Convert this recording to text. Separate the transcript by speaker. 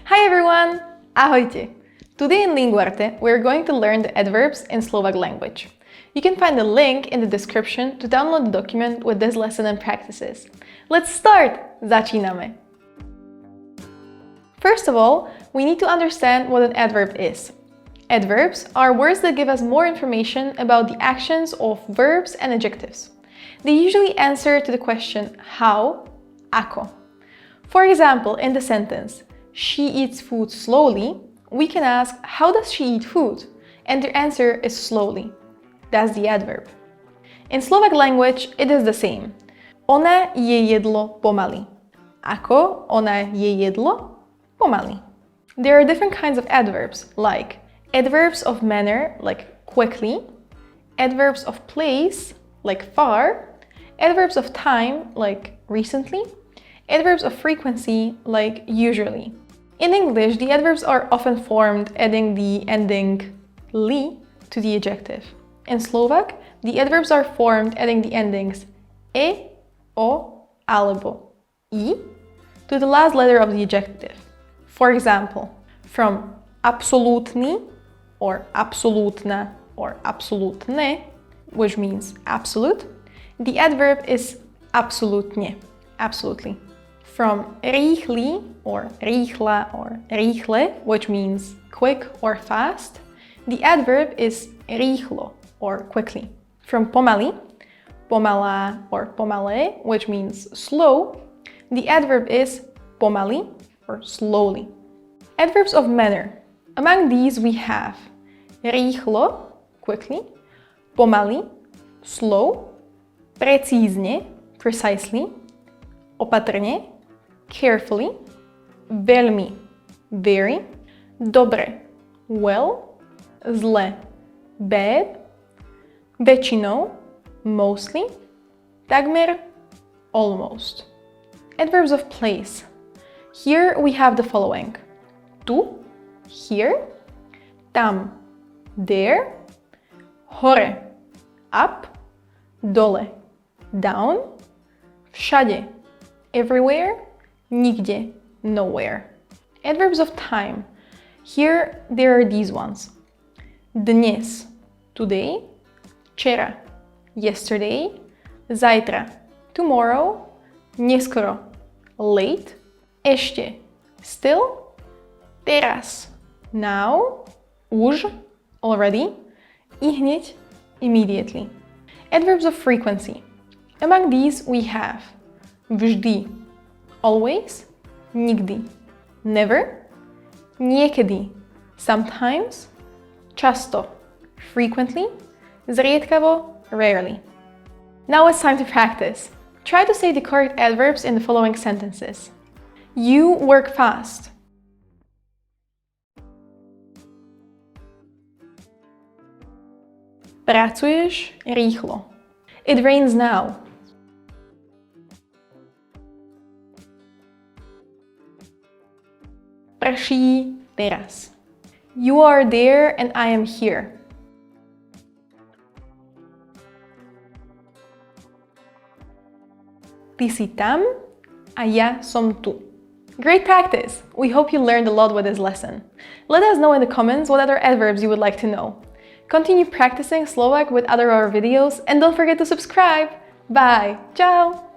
Speaker 1: Hi everyone! Ahojte! Today in Linguarte, we're going to learn the adverbs in Slovak language. You can find the link in the description to download the document with this lesson and practices. Let's start! Začíname! First of all, we need to understand what an adverb is. Adverbs are words that give us more information about the actions of verbs and adjectives. They usually answer to the question how, ako. For example, in the sentence, she eats food slowly, we can ask, how does she eat food? And the answer is slowly. That's the adverb. In Slovak language, it is the same. Ona je jedlo pomaly. Ako ona je jedlo pomaly. There are different kinds of adverbs, like adverbs of manner, like quickly, adverbs of place, like far, adverbs of time, like recently, adverbs of frequency, like usually. In English, the adverbs are often formed adding the ending li to the adjective. In Slovak, the adverbs are formed adding the endings e, o, alebo i to the last letter of the adjective. For example, from absolútny or absolútna or absolútne, which means absolute, the adverb is absolútne, absolutely. From rýchly or rýchla or rýchle, which means quick or fast, the adverb is rýchlo or quickly. From pomaly, pomalá or pomalé, which means slow, the adverb is pomaly or slowly. Adverbs of manner. Among these we have rýchlo, quickly, pomaly, slow, precízne, precisely, opatrne, carefully, veľmi, very, dobre, well, zle, bad, väčšinou, mostly, takmer, almost. Adverbs of place. Here we have the following. Tu, here, tam, there, hore, up, dole, down, všade, everywhere, nikde, nowhere. Adverbs of time. Here there are these ones. Dnes, today, včera, yesterday, zajtra, tomorrow, neskoro, late, ešte, still, teraz, now, už, already, ihneď, immediately. Adverbs of frequency. Among these we have vždy, always, nikdy, never, niekedy, sometimes, často, frequently, zriedkavo, rarely. Now it's time to practice. Try to say the correct adverbs in the following sentences. You work fast. Pracuješ rýchlo. It rains now. Prší teraz. You are there and I am here. Ty si tam a ja som tu. Great practice! We hope you learned a lot with this lesson. Let us know in the comments what other adverbs you would like to know. Continue practicing Slovak with other our videos and don't forget to subscribe. Bye! Ciao!